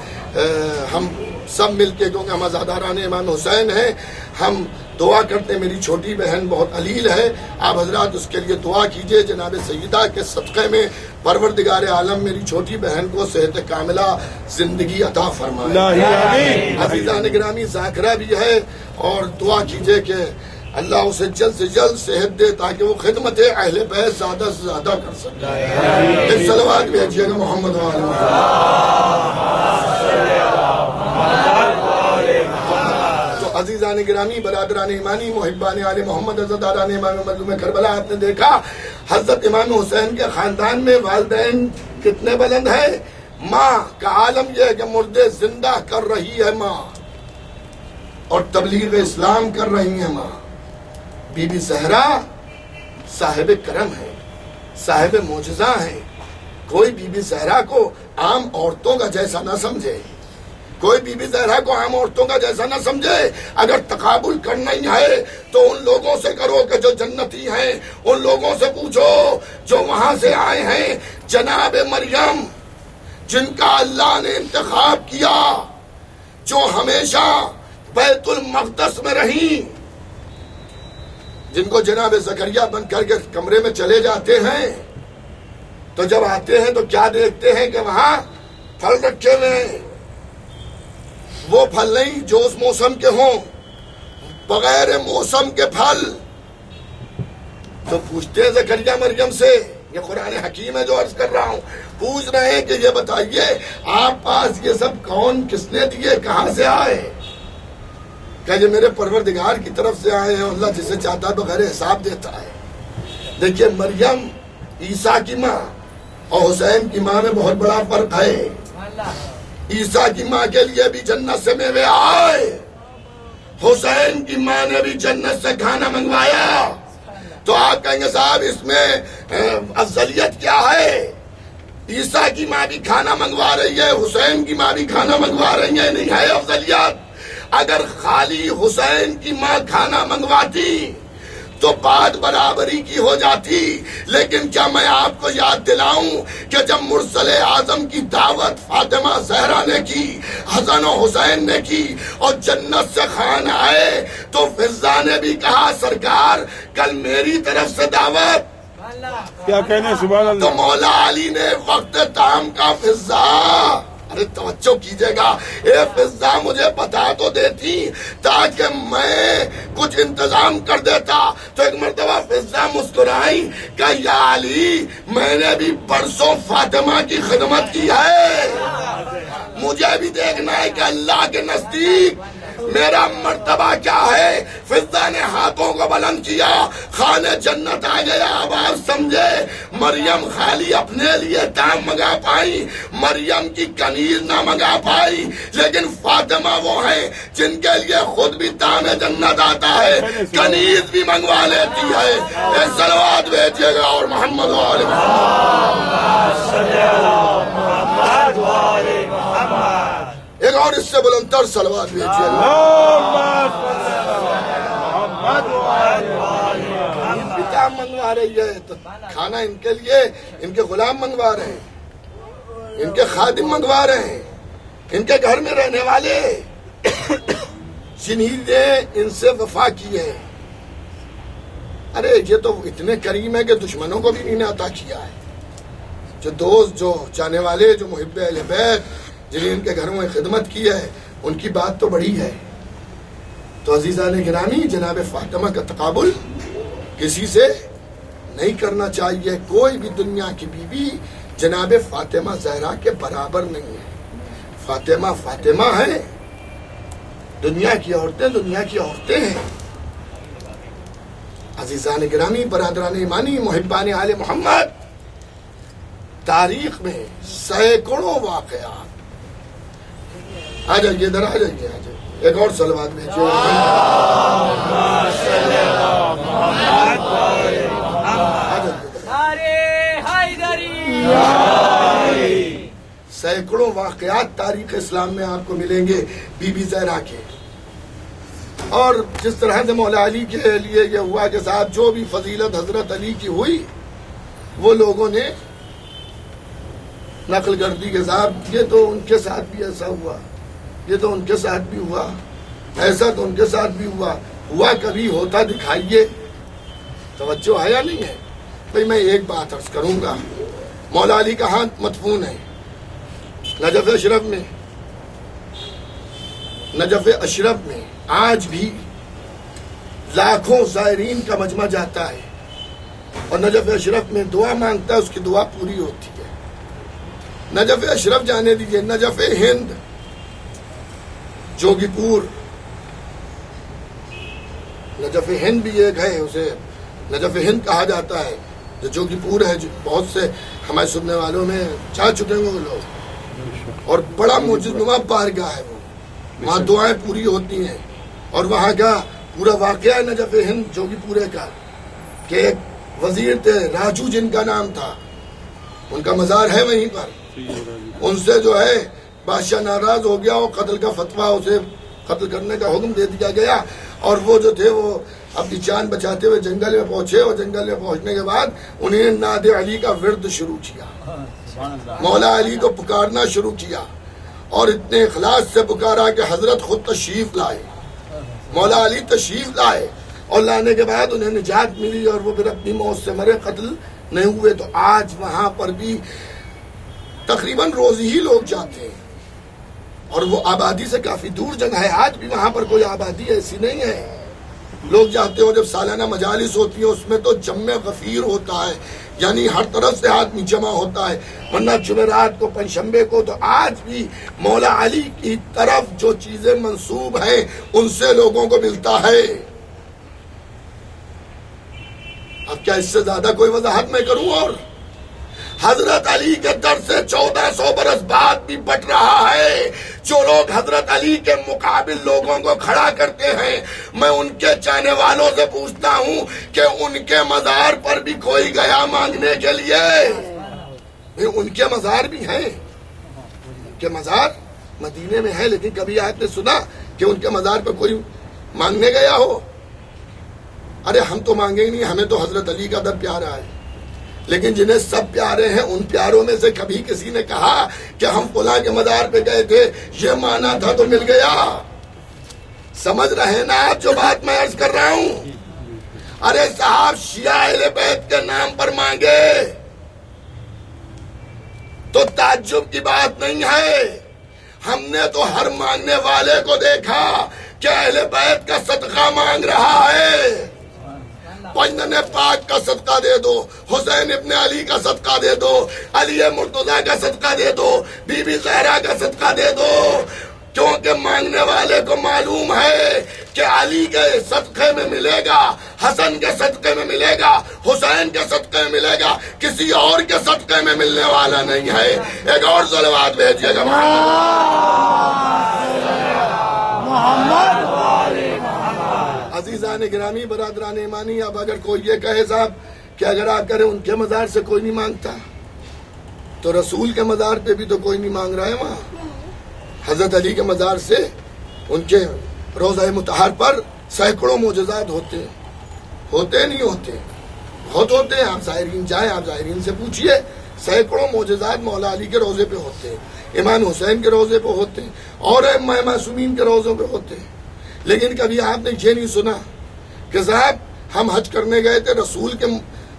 ہم سب مل کے، کیونکہ ہم عزاداران امام حسین ہیں، ہم دعا کرتے ہیں۔ میری چھوٹی بہن بہت علیل ہے، آپ حضرات اس کے لیے دعا کیجئے، جناب سیدہ کے صدقے میں پروردگار عالم میری چھوٹی بہن کو صحت کاملہ زندگی عطا فرمائے۔ عزیزان گرامی ذاکرہ بھی ہے اور دعا کیجئے کہ اللہ اسے جلد سے جلد صحت دے تاکہ وہ خدمت اہل بیت زیادہ سے زیادہ کر سکے۔ ایک صلوات بھیجیے گا محمد و آل تو عزیزان گرامی، برادران ایمانی، محبان آل محمد، عزاداران امام مظلوم کربلا، آپ نے دیکھا حضرت امام حسین کے خاندان میں والدین کتنے بلند ہیں۔ ماں کا عالم یہ ہے کہ مردے زندہ کر رہی ہے ماں، اور تبلیغ اسلام کر رہی ہے ماں۔ بی بی زہرا صاحب کرم ہے، صاحب معجزہ ہے۔ کوئی بی بی زہرا کو عام عورتوں کا جیسا نہ سمجھے، کوئی بی بی زہرا کو عام عورتوں کا جیسا نہ سمجھے۔ اگر تقابل کرنا ہی ہے تو ان لوگوں سے کرو کہ جو جنتی ہیں، ان لوگوں سے پوچھو جو وہاں سے آئے ہیں۔ جناب مریم جن کا اللہ نے انتخاب کیا، جو ہمیشہ بیت المقدس میں رہیں، جن کو جناب زکریا بن کر کے کمرے میں چلے جاتے ہیں تو جب آتے ہیں تو کیا دیکھتے ہیں کہ وہاں پھل رکھے ہوئے ہیں۔ وہ پھل نہیں جو اس موسم کے ہوں، بغیر موسم کے پھل۔ تو پوچھتے ہیں زکریا مریم سے، یہ قرآن حکیم ہے جو عرض کر رہا ہوں، پوچھ رہے ہیں کہ یہ بتائیے آپ پاس یہ سب کون، کس نے دیے، کہاں سے آئے؟ کہ یہ میرے پروردگار کی طرف سے آئے ہیں، اللہ جسے چاہتا ہے بغیر حساب دیتا ہے۔ دیکھیے مریم عیسیٰ کی ماں اور حسین کی ماں میں بہت بڑا فرق ہے۔ عیسیٰ کی ماں کے لیے بھی جنت سے میوے آئے، حسین کی ماں نے بھی جنت سے کھانا منگوایا۔ تو آپ کہیں گے صاحب اس میں افضلیت کیا ہے؟ عیسیٰ کی ماں بھی کھانا منگوا رہی ہے، حسین کی ماں بھی کھانا منگوا رہی ہے، نہیں ہے افضلیت؟ اگر خالی حسین کی ماں کھانا منگواتی تو بات برابری کی ہو جاتی، لیکن کیا میں آپ کو یاد دلاؤں کہ جب مرسل اعظم کی دعوت فاطمہ زہرا نے کی، حسن و حسین نے کی اور جنت سے خوان آئے تو فضہ نے بھی کہا سرکار کل میری طرف سے دعوت، کیا کہنے سبحان تو اللہ۔ مولا علی نے وقت تام کا فضہ، ارے توجہ کیجئے گا، اے فضہ مجھے بتا تو دیتی تاکہ میں کچھ انتظام کر دیتا۔ تو ایک مرتبہ فضہ مسکرائی کہ یا علی میں نے بھی برسوں فاطمہ کی خدمت کی ہے، مجھے بھی دیکھنا ہے کہ اللہ کے نزدیک میرا مرتبہ کیا ہے۔ فضہ نے ہاتھوں کو بلند کیا، خانے جنت آ گیا۔ اب آپ سمجھے مریم خالی اپنے لیے دام منگا پائی، مریم کی کنیز نہ منگا پائی، لیکن فاطمہ وہ ہیں جن کے لیے خود بھی دام جنت آتا ہے، کنیز بھی منگوا لیتی ہے۔ ایک صلوات بھیجیے گا اور محمد و آل ایک اور اس سے بلند تر صلوات بھیجیے گا۔ کیا منگوا رہی ہے؟ تو کھانا ان کے لیے ان کے غلام منگوا رہے ہیں، ان کے خادم منگوا رہے ہیں، ان کے گھر میں رہنے والے جنہی نے ان سے وفا کی ہے۔ ارے یہ تو اتنے کریم ہے کہ دشمنوں کو بھی انہوں نے عطا کیا ہے۔ جو دوست، جو چاہنے والے، جو محب اہل بیت، جنہیں ان کے گھروں میں خدمت کی ہے، ان کی بات تو بڑی ہے۔ تو عزیزان گرامی، جناب فاطمہ کا تقابل کسی سے نہیں کرنا چاہیے۔ کوئی بھی دنیا کی بیوی جناب فاطمہ زہرا کے برابر نہیں ہے۔ فاطمہ فاطمہ ہے، دنیا کی عورتیں دنیا کی عورتیں ہیں۔ عزیزان گرامی، برادران ایمانی، محبان آل محمد، تاریخ میں سینکڑوں واقعات آ جائیے ادھر، آ جائیے، آ جائیے، ایک اور صلوات بھیجیے۔ سینکڑوں واقعات تاریخ اسلام میں آپ کو ملیں گے بی بی زہرا کے، اور جس طرح سے مولا علی کے لیے یہ ہوا کہ صاحب جو بھی فضیلت حضرت علی کی ہوئی وہ لوگوں نے نقل کر دی کہ صاحب یہ تو ان کے ساتھ بھی ایسا ہوا، یہ تو ان کے ساتھ بھی ہوا، ایسا تو ان کے ساتھ بھی ہوا کبھی ہوتا دکھائیے۔ توجہ ہے یا نہیں ہے؟ بھئی میں ایک بات عرض کروں گا، مولا علی کا ہاتھ مدفون ہے نجف اشرف میں، نجف اشرف میں آج بھی لاکھوں زائرین کا مجمع جاتا ہے اور نجف اشرف میں دعا مانگتا ہے، اس کی دعا پوری ہوتی ہے۔ نجف اشرف جانے دیجئے، نجف ہند جوگی پور، نجف ہند بھی ایک ہے، اسے نجف ہند کہا جاتا ہے، جو جوگی پور ہے، جو بہت سے ہمارے سننے والوں میں جا چکے ہیں وہ لوگ، اور بڑا معجزہ نما بارگاہ ہے وہ، وہاں دعائیں پوری ہوتی ہیں۔ اور وہاں کا پورا واقعہ ہے نجف ہند جوگی پورے کا کہ ایک وزیر تھے راجو جن کا نام تھا، ان کا مزار ہے وہیں پر، ان سے جو ہے بادشاہ ناراض ہو گیا اور قتل کا فتویٰ، اسے قتل کرنے کا حکم دے دیا گیا، اور وہ جو تھے وہ اپنی جان بچاتے ہوئے جنگل میں پہنچے، اور جنگل میں پہنچنے کے بعد انہیں ناد علی کا ورد شروع کیا، مولا علی کو پکارنا شروع کیا، اور اتنے اخلاص سے پکارا کہ حضرت خود تشریف لائے، مولا علی تشریف لائے، اور لانے کے بعد انہیں نجات ملی اور وہ پھر اپنی موت سے مرے، قتل نہیں ہوئے۔ تو آج وہاں پر بھی تقریباً روز ہی لوگ جاتے ہیں، اور وہ آبادی سے کافی دور جگہ ہے، آج بھی وہاں پر کوئی آبادی ایسی نہیں ہے، لوگ جاتے ہو۔ جب سالانہ مجالس ہوتی ہیں اس میں تو جمع غفیر ہوتا ہے، یعنی ہر طرف سے آدمی جمع ہوتا ہے، ورنہ جمعرات کو، پنجشنبے کو تو آج بھی مولا علی کی طرف جو چیزیں منسوب ہیں ان سے لوگوں کو ملتا ہے۔ اب کیا اس سے زیادہ کوئی وضاحت میں کروں؟ اور حضرت علی کے در سے 1400 برس بعد بھی بٹ رہا ہے۔ جو لوگ حضرت علی کے مقابل لوگوں کو کھڑا کرتے ہیں، میں ان کے چاہنے والوں سے پوچھتا ہوں کہ ان کے مزار پر بھی کوئی گیا مانگنے کے لیے؟ ان کے مزار بھی ہیں، ان کے مزار مدینے میں ہے، لیکن کبھی آپ نے سنا کہ ان کے مزار پر کوئی مانگنے گیا ہو؟ ارے ہم تو مانگے ہی نہیں، ہمیں تو حضرت علی کا در پیارا ہے، لیکن جنہیں سب پیارے ہیں ان پیاروں میں سے کبھی کسی نے کہا کہ ہم فلاں کے مزار پہ گئے تھے، یہ مانا تھا تو مل گیا؟ سمجھ رہے نا آپ جو بات میں عرض کر رہا ہوں؟ ارے صاحب شیعہ اہل بیت کے نام پر مانگے تو تعجب کی بات نہیں ہے، ہم نے تو ہر مانگنے والے کو دیکھا کہ اہل بیت کا صدقہ مانگ رہا ہے۔ پنجن پاک کا صدقہ دے دو، حسین ابن علی کا صدقہ دے دو، علی مرتضیٰ کا صدقہ دے دو، بی بی زہرا کا صدقہ دے دو، کیونکہ مانگنے والے کو معلوم ہے کہ علی کے صدقے میں ملے گا، حسن کے صدقے میں ملے گا، حسین کے صدقے میں ملے گا، کسی اور کے صدقے میں ملنے والا نہیں ہے۔ ایک اور صلوات بھیجیے گا محمد۔ عزیزان گرامی، برادران ایمانی، اب اگر کوئی یہ کہے صاحب کہ اگر آپ کریں ان کے مزار سے کوئی نہیں مانگتا، تو رسول کے مزار پہ بھی تو کوئی نہیں مانگ رہا ہے۔ وہاں حضرت علی کے مزار سے ان کے روضہ مطہر پر سینکڑوں معجزات ہوتے ہیں، ہوتے نہیں ہوتے، بہت ہوتے ہیں۔ آپ زائرین جائیں، آپ زائرین سے پوچھئے، سینکڑوں معجزات مولا علی کے روضے پہ ہوتے ہیں، امام حسین کے روضے پہ ہوتے ہیں، اور ائمہ معصومین کے روضوں پہ ہوتے ہیں۔ لیکن کبھی آپ نے یہ نہیں سنا کہ صاحب ہم حج کرنے گئے تھے، رسول کے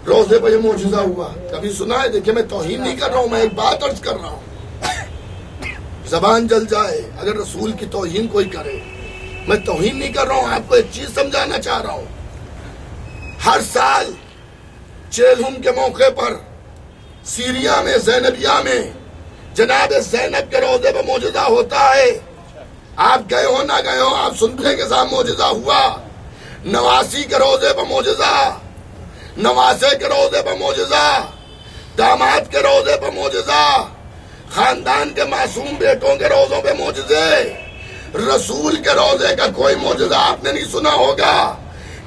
روضے پہ یہ معجزہ ہوا؟ کبھی سنا ہے؟ دیکھیں میں توہین نہیں کر رہا ہوں، میں ایک بات عرض کر رہا ہوں، زبان جل جائے اگر رسول کی توہین کوئی کرے، میں توہین نہیں کر رہا ہوں، آپ کو ایک چیز سمجھانا چاہ رہا ہوں۔ ہر سال چیلہم کے موقع پر سیریا میں، زینبیہ میں جناب زینب کے روضے پہ معجزہ ہوتا ہے۔ آپ گئے ہو نہ گئے ہو، آپ سنتے ہیں کہ صاحب معجزہ ہوا۔ نواسی کے روضے پہ معجزہ، نواسے کے روضے پہ معجزہ، داماد کے روضے پہ معجزہ، خاندان کے معصوم بیٹوں کے روزوں پہ معجزے، رسول کے روزے کا کوئی معجزہ آپ نے نہیں سنا ہوگا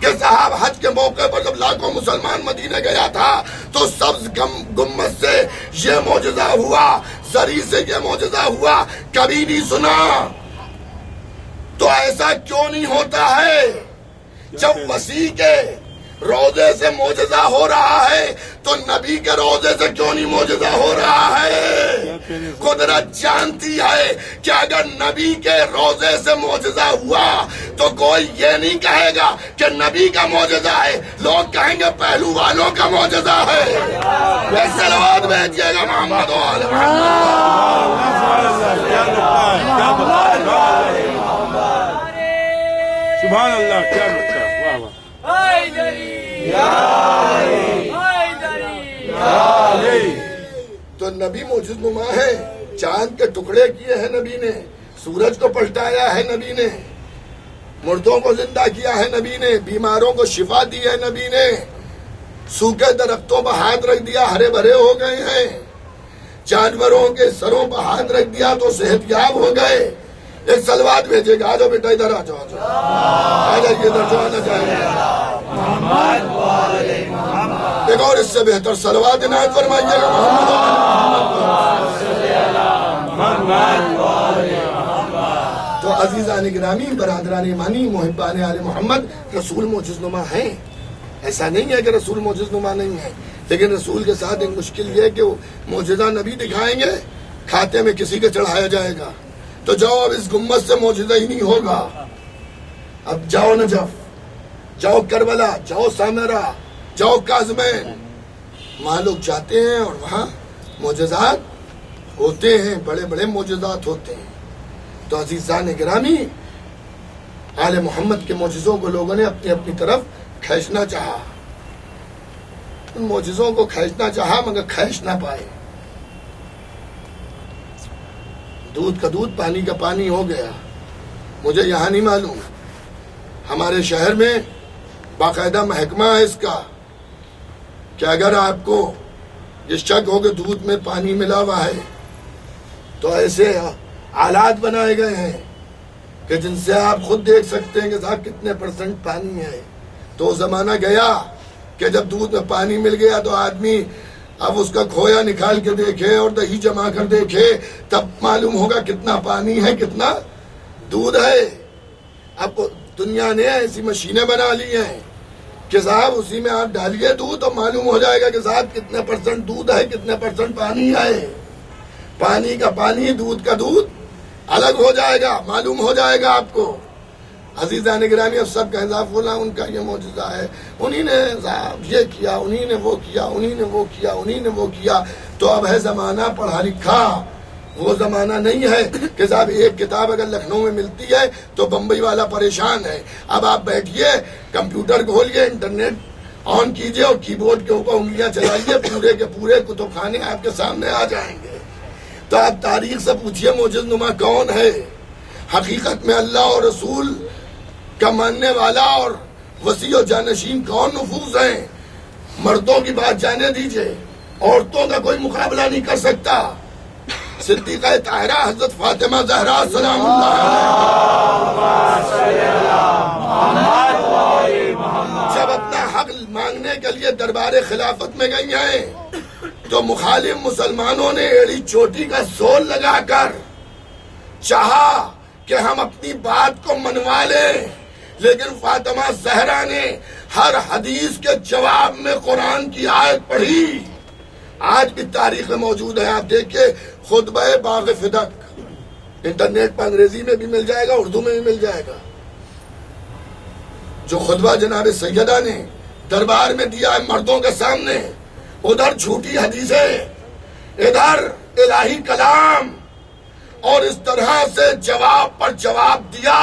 کہ صاحب حج کے موقع پر جب لاکھوں مسلمان مدینہ گیا تھا تو سبز گنبد سے یہ معجزہ ہوا، زری سے یہ معجزہ ہوا، کبھی نہیں سنا۔ تو ایسا کیوں نہیں ہوتا ہے؟ جب مسیح کے روزے سے معجزہ ہو رہا ہے تو نبی کے روزے سے کیوں نہیں معجزہ ہو رہا ہے؟ قدرت جانتی ہے کہ اگر نبی کے روزے سے معجزہ ہوا تو کوئی یہ نہیں کہے گا کہ نبی کا معجزہ ہے، لوگ کہیں گے پہلو والوں کا معجزہ ہے۔ صلوات بھیجیے گا محمد و آل سبحان اللہ، کیا بتا، واہ واہ۔ تو نبی معجز نما ہے، چاند کے ٹکڑے کیے ہیں نبی نے، سورج کو پلٹایا ہے نبی نے، مردوں کو زندہ کیا ہے نبی نے، بیماروں کو شفا دی ہے نبی نے، سوکھے درختوں پر ہاتھ رکھ دیا ہرے بھرے ہو گئے ہیں، جانوروں کے سروں پر ہاتھ رکھ دیا تو صحت یاب ہو گئے۔ ایک صلوات بھیجے گا، آ جاؤ بیٹا ادھر آ جاؤ، آ جائیے ادھر جو آنا چاہیے۔ ایک اور اس سے بہتر صلوات عنایت فرمائیے گا تو عزیزان گرامی، برادران ایمانی، محبان آل محمد، رسول معجز نما ہیں، ایسا نہیں ہے کہ رسول معجز نما نہیں ہے، لیکن رسول کے ساتھ ایک مشکل یہ ہے کہ وہ معجزہ نبی دکھائیں گے، کھاتے میں کسی کے چڑھایا جائے گا، تو جاؤ اب اس گنبد سے معجزہ ہی نہیں ہوگا، اب جاؤ نجف، جاؤ کربلا، جاؤ سامرا، جاؤ کاظمین، وہاں لوگ جاتے ہیں اور وہاں معجزات ہوتے ہیں، بڑے بڑے معجزات ہوتے ہیں۔ تو عزیزان گرامی، آل محمد کے معجزوں کو لوگوں نے اپنی اپنی طرف کھینچنا چاہا، ان معجزوں کو کھینچنا چاہا مگر کھینچ نہ پائے۔ دودھ کا دودھ، پانی کا پانی ہو گیا۔ مجھے یہاں نہیں معلوم، ہمارے شہر میں باقاعدہ محکمہ ہے اس کا کہ اگر آپ کو یہ شک ہو کہ دودھ میں پانی ملا ہوا ہے تو ایسے آلات بنائے گئے ہیں کہ جن سے آپ خود دیکھ سکتے ہیں کہ صاحب کتنے % پانی ہے۔ تو زمانہ گیا کہ جب دودھ میں پانی مل گیا تو آدمی اب اس کا کھویا نکال کے دیکھے اور دہی جما کر دیکھے، تب معلوم ہوگا کتنا پانی ہے کتنا دودھ ہے۔ اب دنیا نے ایسی مشینیں بنا لی ہیں کہ صاحب اسی میں آپ ڈالیے دودھ تو معلوم ہو جائے گا کہ صاحب کتنے % دودھ ہے، کتنے % پانی ہے۔ پانی کا پانی، دودھ کا دودھ الگ ہو جائے گا، معلوم ہو جائے گا آپ کو۔ عزیزان گرامی، اب سب کا حساب بولا ان کا یہ معجزہ ہے، انہی نے صاحب یہ کیا، انہی نے وہ کیا، انہی نے وہ کیا، انہی نے وہ کیا۔ تو اب ہے زمانہ پڑھا لکھا، وہ زمانہ نہیں ہے کہ صاحب ایک کتاب اگر لکھنؤ میں ملتی ہے تو بمبئی والا پریشان ہے۔ اب آپ بیٹھیے، کمپیوٹر کھولیے، انٹرنیٹ آن کیجئے اور کی بورڈ کے اوپر انگلیاں چلائیے، پورے کے پورے کتب خانے آپ کے سامنے آ جائیں گے۔ تو آپ تاریخ سے پوچھئے معجز نما کون ہے؟ حقیقت میں اللہ اور رسول کا ماننے والا اور وسیع و جانشین کون نفوذ ہیں؟ مردوں کی بات جانے دیجئے، عورتوں کا کوئی مقابلہ نہیں کر سکتا۔ صدیقہ طاہرہ حضرت فاطمہ زہرا سلام اللہ جب اپنا حق مانگنے کے لیے دربار خلافت میں گئی ہیں تو مخالف مسلمانوں نے ایڑی چوٹی کا زور لگا کر چاہا کہ ہم اپنی بات کو منوا لیں، لیکن فاطمہ زہرا نے ہر حدیث کے جواب میں قرآن کی آیت پڑھی۔ آج بھی تاریخ میں موجود ہے، آپ دیکھیں خطبہ باغ فدق، انٹرنیٹ پر انگریزی میں بھی مل جائے گا، اردو میں بھی مل جائے گا، جو خطبہ جناب سیدہ نے دربار میں دیا ہے مردوں کے سامنے۔ ادھر جھوٹی حدیثیں، ادھر الہی کلام، اور اس طرح سے جواب پر جواب دیا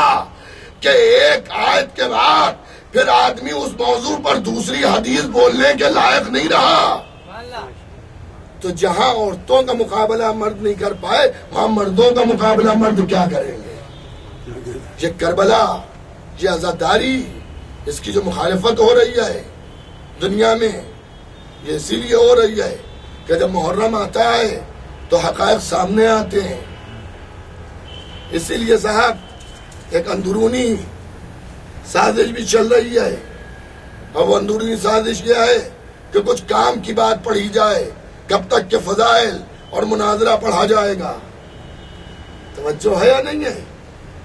کہ ایک آیت کے بعد پھر آدمی اس موضوع پر دوسری حدیث بولنے کے لائق نہیں رہا۔ تو جہاں عورتوں کا مقابلہ مرد نہیں کر پائے، وہاں مردوں کا مقابلہ مرد کیا کریں گے؟ یہ کربلا، یہ عزاداری، اس کی جو مخالفت ہو رہی ہے دنیا میں، یہ اسی لیے ہو رہی ہے کہ جب محرم آتا ہے تو حقائق سامنے آتے ہیں. اسی لیے صاحب ایک اندرونی سازش بھی چل رہی ہے، اور وہ اندرونی سازش یہ ہے کہ کچھ کام کی بات پڑھی جائے، کب تک کہ فضائل اور مناظرہ پڑھا جائے گا. توجہ ہے یا نہیں ہے؟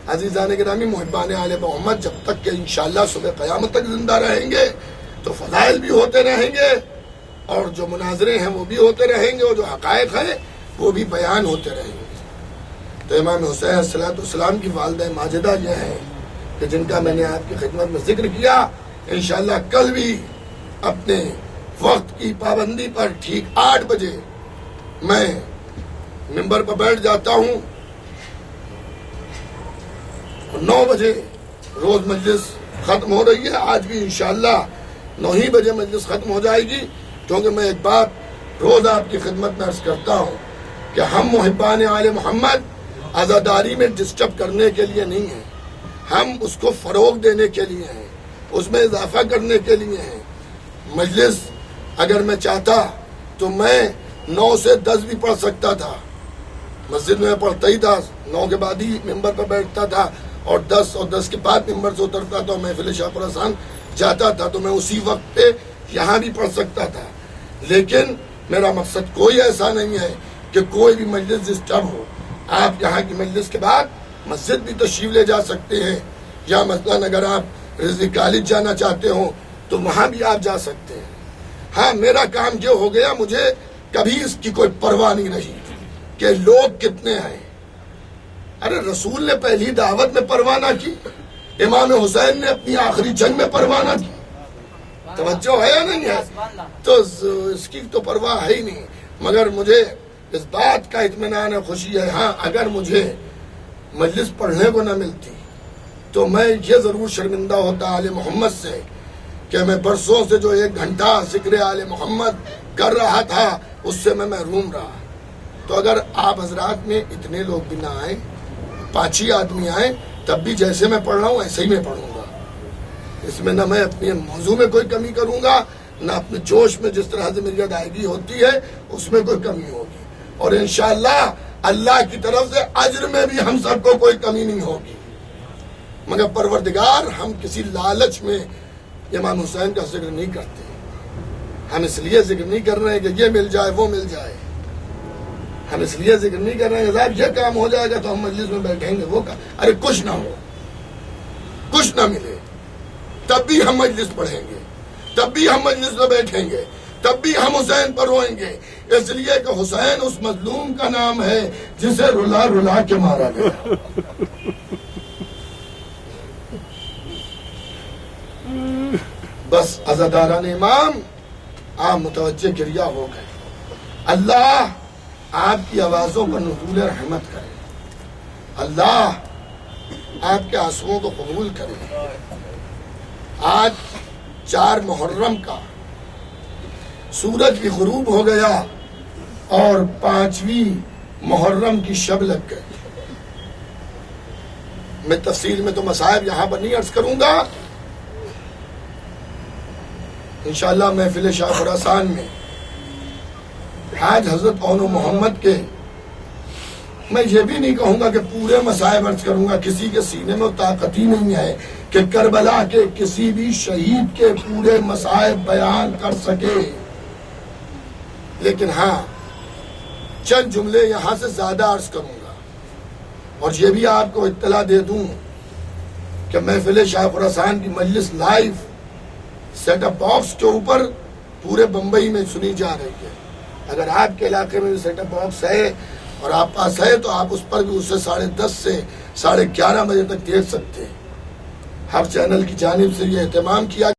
عزیزان گرامی، محبان آل محمد، جب تک کہ انشاءاللہ صبح قیامت تک زندہ رہیں گے تو فضائل بھی ہوتے رہیں گے، اور جو مناظرے ہیں وہ بھی ہوتے رہیں گے، اور جو حقائق ہیں وہ بھی بیان ہوتے رہیں گے. تو امام حسین علیہ السلام کی والدہ ماجدہ یہ ہیں کہ جن کا میں نے آپ کی خدمت میں ذکر کیا. انشاءاللہ کل بھی اپنے وقت کی پابندی پر ٹھیک 8 بجے میں ممبر پر بیٹھ جاتا ہوں، 9 بجے روز مجلس ختم ہو رہی ہے. آج بھی انشاءاللہ 9 ہی بجے مجلس ختم ہو جائے گی، کیونکہ میں ایک بات روز آپ کی خدمت میں عرض کرتا ہوں کہ ہم محبان آل محمد عزاداری میں ڈسٹرب کرنے کے لیے نہیں ہیں، ہم اس کو فروغ دینے کے لیے ہیں، اس میں اضافہ کرنے کے لیے ہیں. مجلس اگر میں چاہتا تو میں 9 سے 10 بھی پڑھ سکتا تھا، مسجد میں پڑھتا ہی تھا، 9 کے بعد ہی ممبر پر بیٹھتا تھا، اور 10 کے بعد ممبر سے اترتا تھا، محفل شاہ خراسان جاتا تھا تو میں اسی وقت پہ یہاں بھی پڑھ سکتا تھا. لیکن میرا مقصد کوئی ایسا نہیں ہے کہ کوئی بھی مجلس ڈسٹرب ہو. آپ یہاں کی مجلس کے بعد مسجد بھی تشریف لے جا سکتے ہیں، یا مثلاً اگر آپ رضوی کالج جانا چاہتے ہوں تو وہاں بھی آپ جا سکتے ہیں. ہاں، میرا کام یہ ہو گیا، مجھے کبھی اس کی کوئی پرواہ نہیں رہی کہ لوگ کتنے ہیں. ارے رسول نے پہلی دعوت میں پرواہ نہ کی، امام حسین نے اپنی آخری جنگ میں پرواہ نہ کی. توجہ ہے یا نہیں ہے؟ تو اس کی تو پرواہ ہے ہی نہیں. مگر مجھے اس بات کا اطمینان ہے، خوشی ہے. ہاں، اگر مجھے مجلس پڑھنے کو نہ ملتی تو میں یہ ضرور شرمندہ ہوتا آل محمد سے کہ میں برسوں سے جو 1 گھنٹہ ذکر آل محمد کر رہا تھا اس سے میں محروم رہا. تو اگر آپ حضرات میں اتنے لوگ بھی نہ آئیں، 5 ہی آدمی آئیں، تب بھی جیسے میں پڑھ رہا ہوں ایسے ہی میں پڑھوں گا. اس میں نہ میں اپنے موضوع میں کوئی کمی کروں گا، نہ اپنے جوش میں جس طرح سے میری ادائیگی ہوتی ہے اس میں کوئی کمی ہوگی. اور انشاءاللہ اللہ کی طرف سے اجر میں بھی ہم سب کو کوئی کمی نہیں ہوگی. مگر پروردگار، ہم کسی لالچ میں امام حسین کا ذکر نہیں کرتے. ہم اس لیے ذکر نہیں کر رہے ہیں کہ یہ مل جائے وہ مل جائے. ہم اس لیے ذکر نہیں کر رہے ہیں کہ صاحب یہ کام ہو جائے گا تو ہم مجلس میں بیٹھیں گے، وہ کام. ارے کچھ نہ ہو، کچھ نہ ملے، تب بھی ہم مجلس پڑھیں گے، تب بھی ہم مجلس میں بیٹھیں گے، تب بھی ہم حسین پر روئیں گے. اس لیے کہ حسین اس مظلوم کا نام ہے جسے رلا رلا کے مارا گیا. بس عزاداران امام، آپ متوجہ کریا ہو گئے. اللہ آپ کی آوازوں پر نزول رحمت کرے، اللہ آپ کے آنسوؤں کو قبول کرے. آج 4 محرم کا سورج بھی غروب ہو گیا اور 5ویں محرم کی شب لگ گئی. میں تفصیل میں تو مصائب یہاں پر نہیں عرض کروں گا. انشاءاللہ محفل شاہ خراسان میں آج حضرت اون محمد کے، میں یہ بھی نہیں کہوں گا کہ پورے مصائب عرض کروں گا، کسی کے سینے میں طاقت ہی نہیں ہے کہ کربلا کے کسی بھی شہید کے پورے مصائب بیان کر سکے. لیکن ہاں، چند جملے یہاں سے زیادہ عرض کروں گا. اور یہ بھی آپ کو اطلاع دے دوں کہ محفل شاہ خراسان کی مجلس لائیو سیٹ اپ باکس کے اوپر پورے بمبئی میں سنی جا رہی ہے. اگر آپ کے علاقے میں بھی سیٹ اپ باکس ہے اور آپ پاس ہے تو آپ اس پر بھی اسے 10:30 سے 11:30 بجے تک دیکھ سکتے ہیں. ہر چینل کی جانب سے یہ اہتمام کیا